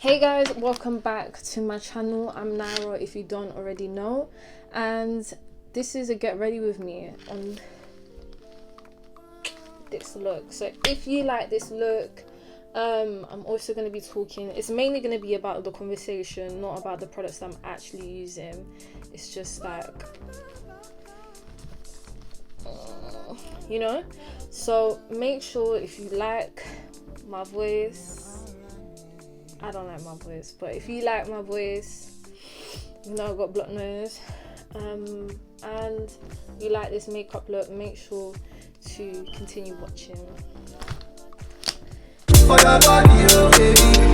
Hey guys, welcome back to my channel. I'm Nyra if you don't already know, and this is a get ready with me on this look. So if you like this look, I'm also going to be talking, it's mainly going to be about the conversation, not about the products that I'm actually using. It's just like so make sure if you like my voice, I don't like my voice, but if you like my voice, you know I've got blocked nose, and you like this makeup look, make sure to continue watching. For your body, oh baby.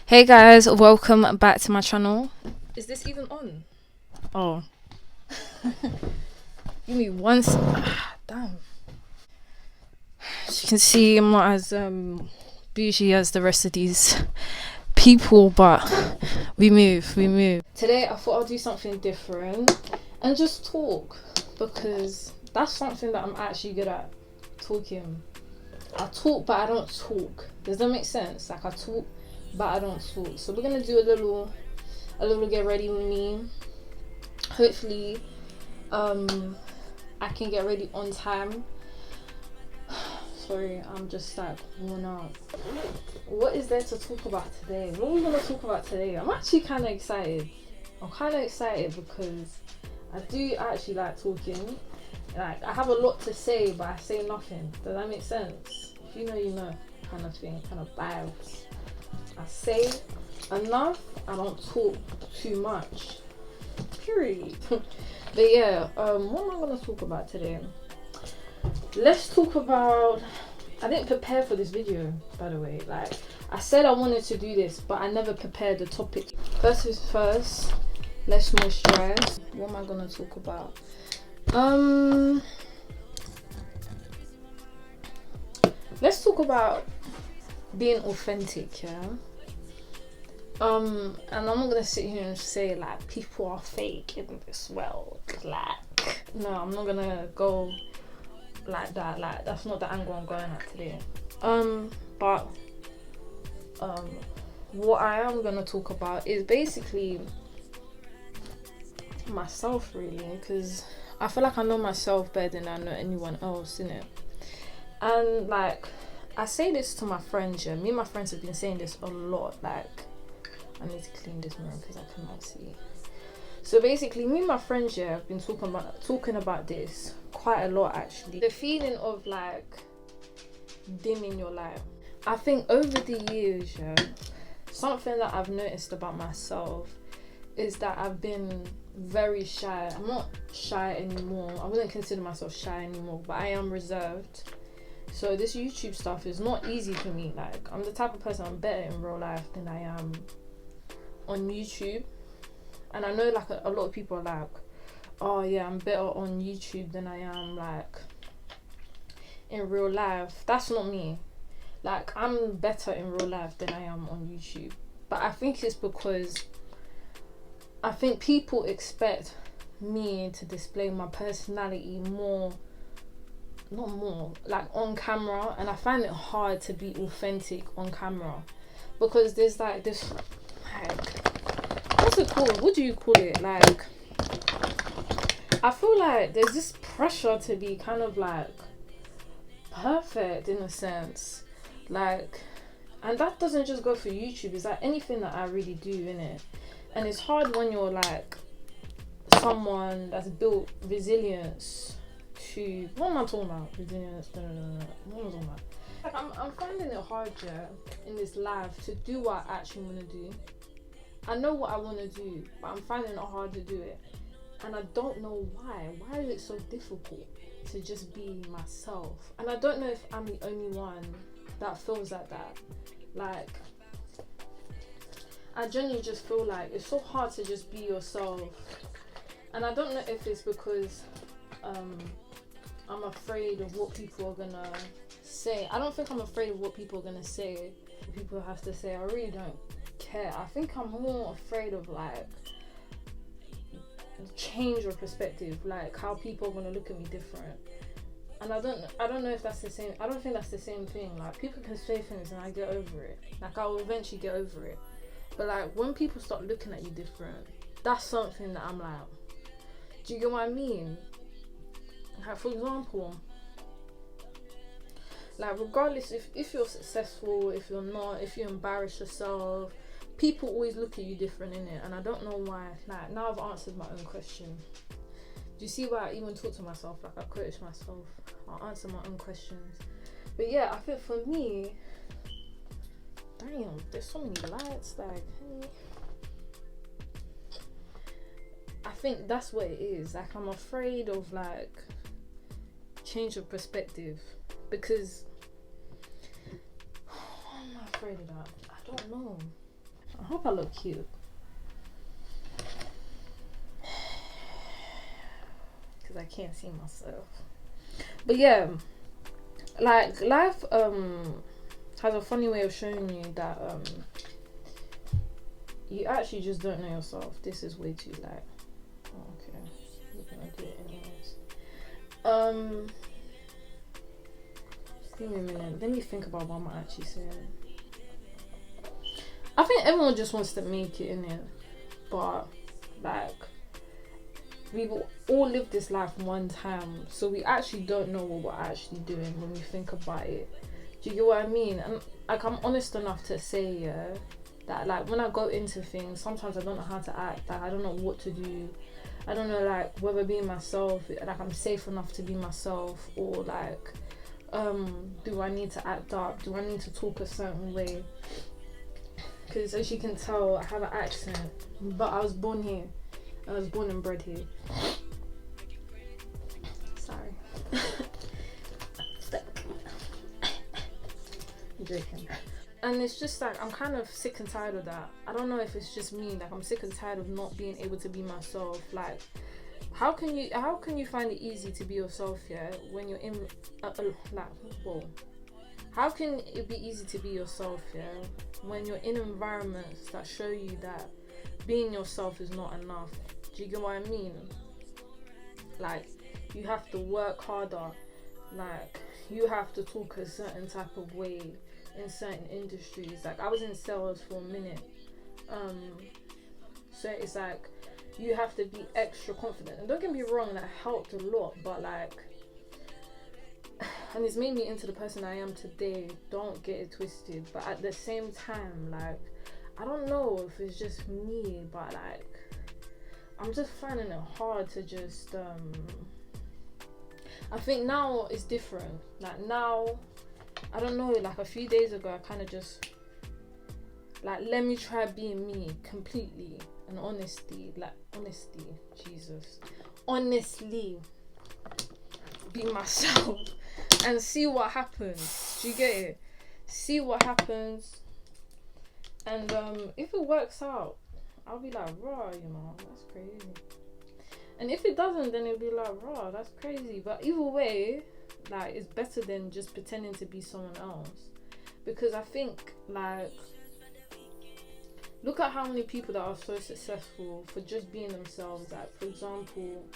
Hey guys, welcome back to my channel. Is this even on? Oh. Give me one damn. As you can see, I'm not as bougie as the rest of these people, but we move. Today I thought I'll do something different and just talk, because that's something that I'm actually good at, talking. I talk but I don't talk. Does that make sense? Like I talk but I don't talk. So we're gonna do a little get ready with me. Hopefully I can get ready on time. Sorry, I'm just like worn out. What is there to talk about today? What are we gonna talk about today? I'm actually kind of excited. I'm kind of excited because I do actually like talking. Like I have a lot to say but I say nothing. Does that make sense? If you know, you know, kind of thing, kind of vibes. I say enough, I don't talk too much, period. But yeah, what am I gonna talk about today? Let's talk about, I didn't prepare for this video, by the way. Like I said I wanted to do this, but I never prepared the topic. First is first, let's moisturize. What am I gonna talk about? Let's talk about being authentic, yeah. And I'm not gonna sit here and say like people are fake in this world. Like, no, I'm not gonna go like that. Like that's not the angle I'm going at today. But what I am gonna talk about is basically myself, really, because I feel like I know myself better than I know anyone else, innit? And like I say this to my friends, yeah. Me and my friends have been saying this a lot. Like, I need to clean this mirror because I cannot see. So basically, me and my friends, yeah, have been talking about this quite a lot, actually. The feeling of like dimming your light. I think over the years, yeah, something that I've noticed about myself is that I've been very shy. I'm not shy anymore. I wouldn't consider myself shy anymore, but I am reserved. So this YouTube stuff is not easy for me. Like I'm the type of person, I'm better in real life than I am on YouTube. And I know like a lot of people are like, oh yeah, I'm better on YouTube than I am like in real life. That's not me. Like I'm better in real life than I am on YouTube. But I think it's because I think people expect me to display my personality more, not more, like on camera, and I find it hard to be authentic on camera because there's like this, like, what's it called? What do you call it? Like, I feel like there's this pressure to be kind of like perfect in a sense, like, and that doesn't just go for YouTube. It's like anything that I really do, innit? And it's hard when you're like someone that's built resilience to, what am I talking about? Resilience, what am I talking about? Like I'm finding it hard, yeah, in this life to do what I actually want to do. I know what I want to do, but I'm finding it hard to do it. And I don't know why. Why is it so difficult to just be myself? And I don't know if I'm the only one that feels like that. Like, I genuinely just feel like it's so hard to just be yourself. And I don't know if it's because I'm afraid of what people are gonna say. I don't think I'm afraid of what people are gonna say. People have to say. I really don't care. I think I'm more afraid of like change of perspective, like how people are gonna look at me different. And I don't know if that's the same. I don't think that's the same thing. Like, people can say things and I get over it. Like, I will eventually get over it. But like, when people start looking at you different, that's something that I'm like, do you get what I mean? Like, for example, like, regardless if you're successful, if you're not, if you embarrass yourself, people always look at you different, innit? And I don't know why. Like, now I've answered my own question. Do you see why I even talk to myself? Like, I coach myself. I'll answer my own questions. But yeah, I think for me, damn, there's so many lights. Like, I think that's what it is. Like, I'm afraid of like change of perspective, because why am I afraid of that? I don't know. I hope I look cute. Because I can't see myself. But yeah, like, life has a funny way of showing you that you actually just don't know yourself. This is way too light. Oh, okay, we're gonna do it anyways. Give me a minute, let me think about what I'm actually saying. I think everyone just wants to make it, innit? But like, we will all live this life one time, so we actually don't know what we're actually doing when we think about it. Do you get what I mean? And like, I'm honest enough to say, yeah, that like, when I go into things, sometimes I don't know how to act. Like, I don't know what to do. I don't know, like, whether being myself, like, I'm safe enough to be myself, or like, do I need to act up? Do I need to talk a certain way? Because as you can tell, I have an accent, but I was born here. I was born and bred here. Sorry. I'm joking. And it's just like, I'm kind of sick and tired of that. I don't know if it's just me. Like, I'm sick and tired of not being able to be myself. Like, how can you find it easy to be yourself, yeah, when you're in how can it be easy to be yourself, yeah, when you're in environments that show you that being yourself is not enough? Do you get what I mean? Like, you have to work harder. Like, you have to talk a certain type of way in certain industries. Like, I was in sales for a minute. So it's like, you have to be extra confident. And don't get me wrong, that helped a lot. But like, and it's made me into the person I am today. Don't get it twisted. But at the same time, like, I don't know if it's just me, but like, I'm just finding it hard to just I think now it's different. Like, now, I don't know, like a few days ago, I kind of just like, let me try being me completely, and honestly, Jesus, honestly, be myself and see what happens. Do you get it? See what happens, and if it works out, I'll be like, raw, you know, that's crazy. And if it doesn't, then it'll be like, raw, that's crazy. But either way, like, it's better than just pretending to be someone else. Because I think, like, look at how many people that are so successful for just being themselves. Like, for example,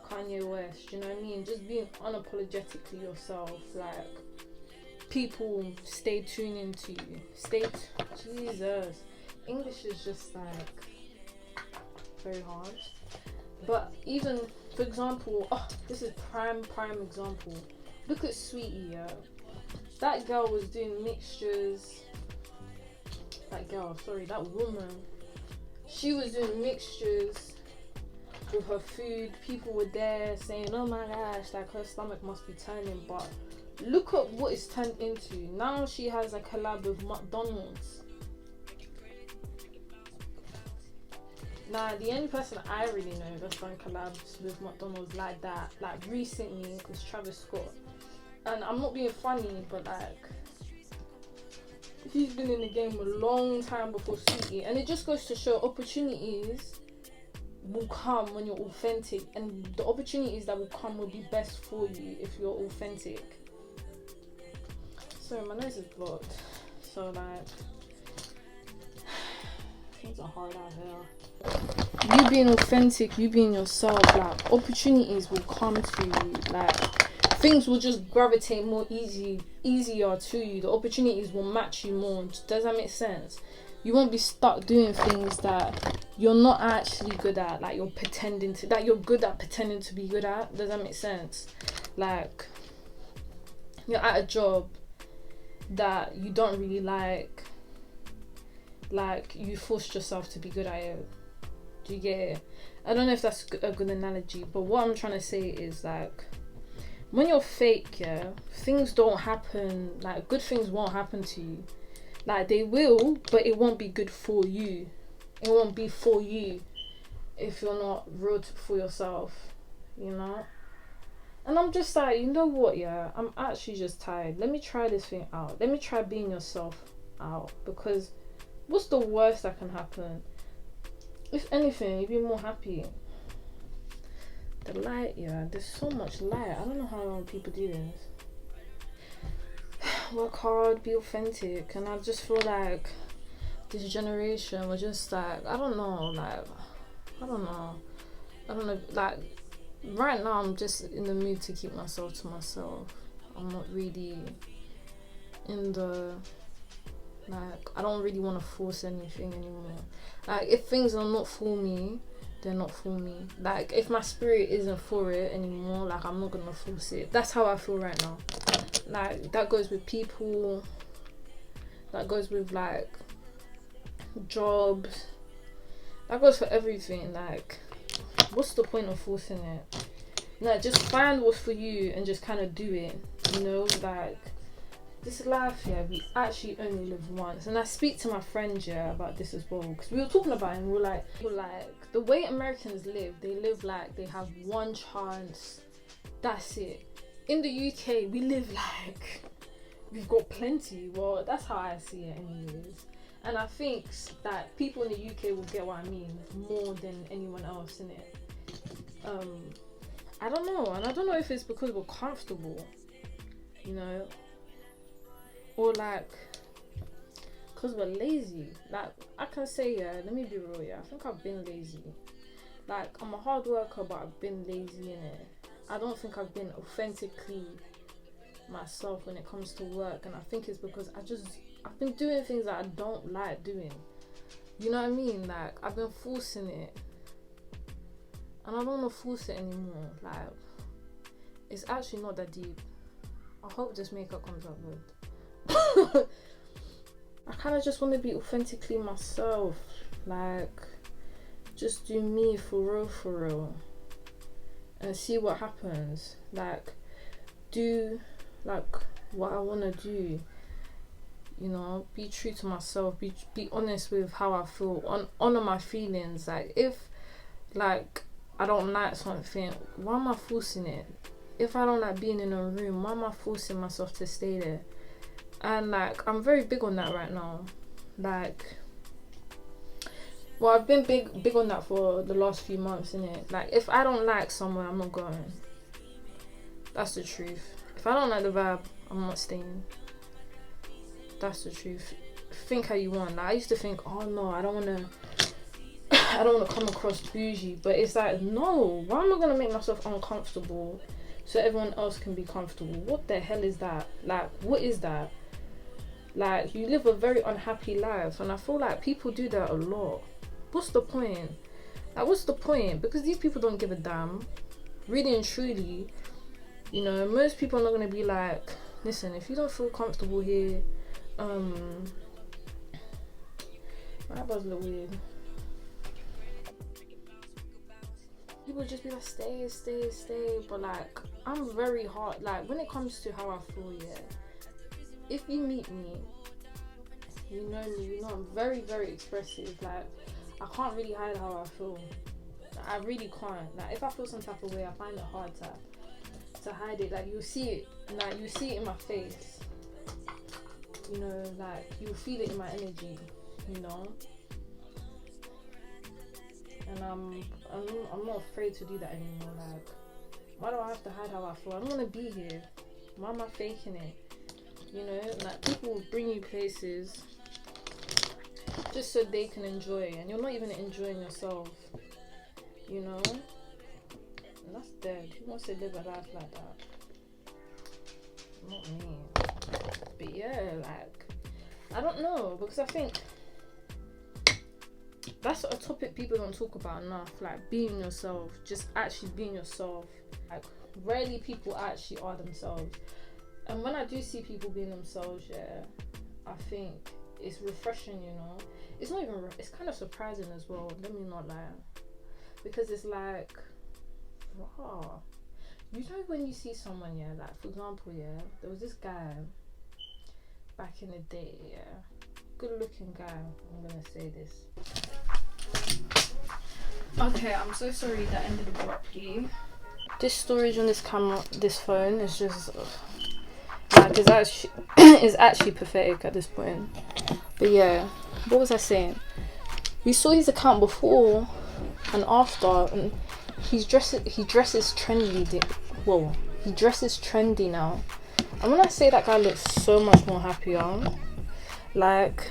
Kanye West, you know what I mean? Just being unapologetically yourself. Like, people stay tuned into you. Jesus. English is just, like, very hard. But even, for example, this is prime example. Look at Sweetie, yeah. That girl was doing mixtures. That woman. She was doing mixtures with her food. People were there saying, oh my gosh, like, her stomach must be turning. But look at what it's turned into. Now she has a collab with McDonald's. Nah, the only person I really know that's done collabs with McDonald's like that, like recently, is Travis Scott. And I'm not being funny, but like, he's been in the game a long time before Sweetie. And it just goes to show opportunities will come when you're authentic. And the opportunities that will come will be best for you if you're authentic. Sorry, my nose is blocked. So like, things are hard out here. You being authentic, you being yourself, like opportunities will come to you, like things will just gravitate more easier to you. The opportunities will match you more. Does that make sense? You won't be stuck doing things that you're not actually good at, like you're good at pretending to be good at. Does that make sense? Like you're at a job that you don't really like you forced yourself to be good at it. Do you get it? I don't know if that's a good analogy, but what I'm trying to say is like when you're fake, yeah, things don't happen, like good things won't happen to you. Like they will, but it won't be good for you. It won't be for you if you're not real for yourself, you know? And I'm just like, you know what, yeah, I'm actually just tired. Let me try this thing out. Let me try being yourself out, because what's the worst that can happen? If anything, you'd be more happy. The light, yeah, there's so much light. I don't know how people do this. Work hard, be authentic, and I just feel like this generation was just like, I don't know, like right now I'm just in the mood to keep myself to myself. I'm not really in the, like, I don't really want to force anything anymore. Like, if things are not for me, they're not for me. Like, if my spirit isn't for it anymore, like, I'm not gonna force it. That's how I feel right now. Like, that goes with people, that goes with, like, jobs, that goes for everything. Like, what's the point of forcing it? Like, just find what's for you and just kind of do it, you know? Like, this life, yeah, we actually only live once. And I speak to my friends, yeah, about this as well, because we were talking about it, and we're like, the way Americans live, they live like they have one chance, that's it. In the UK, we live like we've got plenty. Well, that's how I see it anyways. And I think that people in the UK will get what I mean more than anyone else in it. I don't know, and I don't know if it's because we're comfortable, you know, or like because we're lazy. Like, I can say, yeah, let me be real, yeah, I think I've been lazy. Like, I'm a hard worker, but I've been lazy in it. I don't think I've been authentically myself when it comes to work, and I think it's because I've been doing things that I don't like doing. You know what I mean? Like, I've been forcing it, and I don't want to force it anymore. Like, it's actually not that deep. I hope this makeup comes out good. I kind of just want to be authentically myself. Like, just do me for real. And see what happens. Like, do like what I want to do, you know, be true to myself, be honest with how I feel, honor my feelings. Like, if like I don't like something, why am I forcing it? If I don't like being in a room, why am I forcing myself to stay there? And like, I'm very big on that right now. Like, well, I've been big on that for the last few months, innit? Like, if I don't like somewhere, I'm not going. That's the truth. If I don't like the vibe, I'm not staying. That's the truth. Think how you want. Like, I used to think, oh no, I don't want to come across bougie. But it's like, no, why am I going to make myself uncomfortable so everyone else can be comfortable? What the hell is that? Like, what is that? Like, you live a very unhappy life, and I feel like people do that a lot. What's the point? Like, what's the point? Because these people don't give a damn. Really and truly, you know, most people are not going to be like, listen, if you don't feel comfortable here, my eyebrows look weird. People just be like, stay. But like, I'm very hard. Like, when it comes to how I feel, yeah, if you meet me, you know me, you know I'm very, very expressive. Like, I can't really hide how I feel. I really can't. Like, if I feel some type of way, I find it hard to hide it. Like, you see it. Like, you see it in my face. You know, like, you feel it in my energy. You know. And I'm not afraid to do that anymore. Like, why do I have to hide how I feel? I don't want to be here. Why am I faking it? You know, like, people will bring you places just so they can enjoy, and you're not even enjoying yourself, you know? And that's dead. Who wants to live a life like that? Not me. But yeah, like, I don't know, because I think that's a topic people don't talk about enough, like being yourself, just actually being yourself. Like, rarely people actually are themselves. And when I do see people being themselves, yeah, I think it's refreshing, you know? It's not even, it's kind of surprising as well, let me not lie. Because it's like, wow. You know when you see someone, yeah, like for example, yeah, there was this guy back in the day, yeah, good looking guy, I'm gonna say this. Okay, I'm so sorry that ended abruptly. This storage on this camera, this phone is just, like, it's actually pathetic at this point. But yeah, what was I saying? We saw his account before and after, and he dresses trendy. He dresses trendy now. And when I say that guy looks so much more happier, like,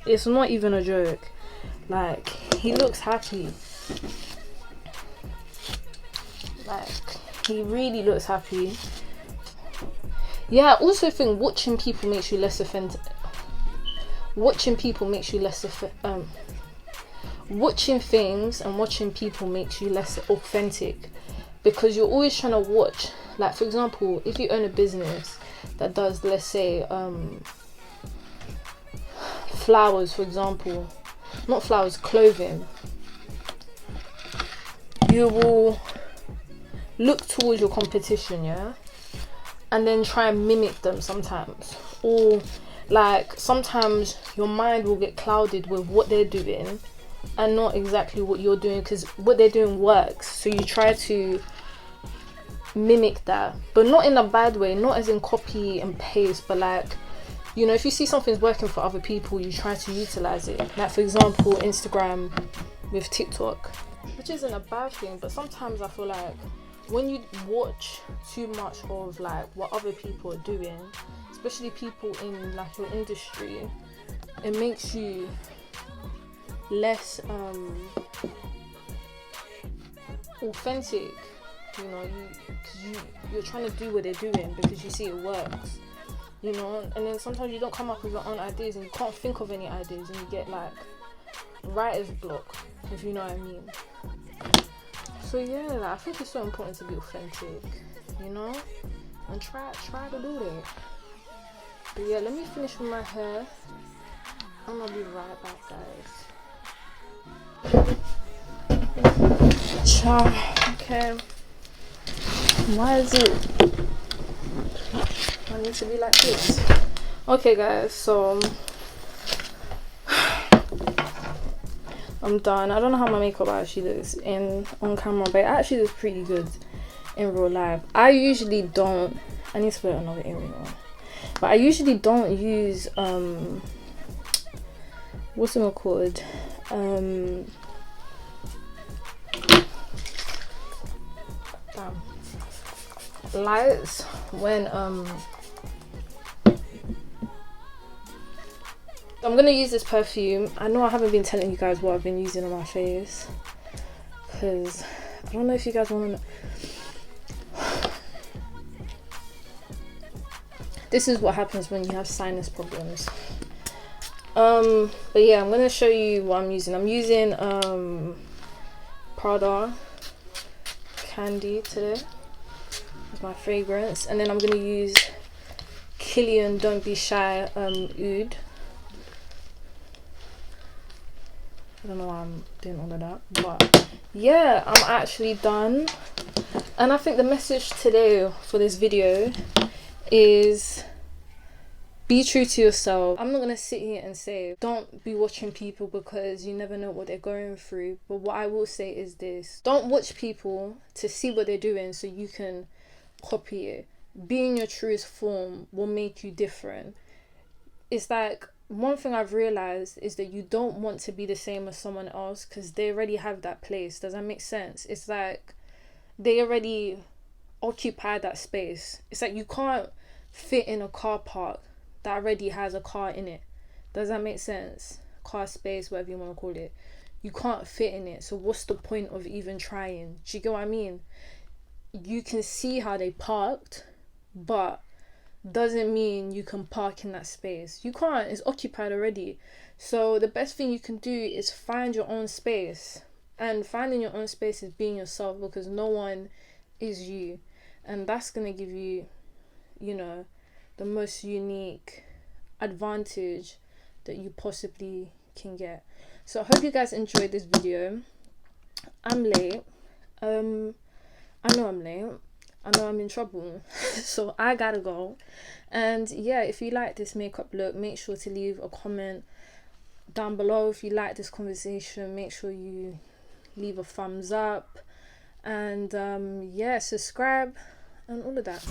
it's not even a joke. Like, he looks happy. Like, he really looks happy. Yeah, I also think watching people makes you less offended. Watching people makes you less watching things and watching people makes you less authentic, because you're always trying to watch, like for example, if you own a business that does, let's say, flowers, for example, not flowers, clothing, you will look towards your competition, yeah, and then try and mimic them sometimes, or like sometimes your mind will get clouded with what they're doing and not exactly what you're doing, because what they're doing works, so you try to mimic that, but not in a bad way, not as in copy and paste, but like, you know, if you see something's working for other people, you try to utilize it. Like for example, Instagram with TikTok, which isn't a bad thing, but sometimes I feel like when you watch too much of like what other people are doing, especially people in like your industry, it makes you less authentic, you know, you're trying to do what they're doing because you see it works, you know, and then sometimes you don't come up with your own ideas and you can't think of any ideas and you get like writer's block, if you know what I mean. So yeah, like, I think it's so important to be authentic, you know, and try to do that. But yeah, let me finish with my hair. I'm gonna be right back, guys. Ciao. Okay. Why is it I need to be like this? Okay guys, so I'm done. I don't know how my makeup actually looks on camera, but it actually looks pretty good in real life. I usually don't, I need to put another earring on, but I usually don't use what's it called, lights when I'm gonna use this perfume. I know I haven't been telling you guys what I've been using on my face, because I don't know if you guys want to know. This is what happens when you have sinus problems. But yeah, I'm gonna show you what I'm using. I'm using Prada Candy today. It's my fragrance, and then I'm gonna use Kilian Don't Be Shy Oud. I don't know why I'm doing all of that, but yeah, I'm actually done. And I think the message today for this video is be true to yourself. I'm not gonna sit here and say don't be watching people because you never know what they're going through, but what I will say is this: don't watch people to see what they're doing so you can copy it. Being your truest form will make you different. It's like, one thing I've realized is that you don't want to be the same as someone else because they already have that place. Does that make sense? It's like they already occupy that space. It's like you can't fit in a car park that already has a car in it. Does that make sense? car space, whatever you want to call it, you can't fit in it. So what's the point of even trying? Do you get what I mean? You can see how they parked, but doesn't mean you can park in that space. You can't. It's occupied already. So the best thing you can do is find your own space. And finding your own space is being yourself, because no one is you. And that's going to give you, you know, the most unique advantage that you possibly can get. So I hope you guys enjoyed this video. I'm late. I know I'm late. I know I'm in trouble. So I gotta go. And yeah, if you like this makeup look, make sure to leave a comment down below. If you like this conversation, make sure you leave a thumbs up. And yeah, subscribe and all of that.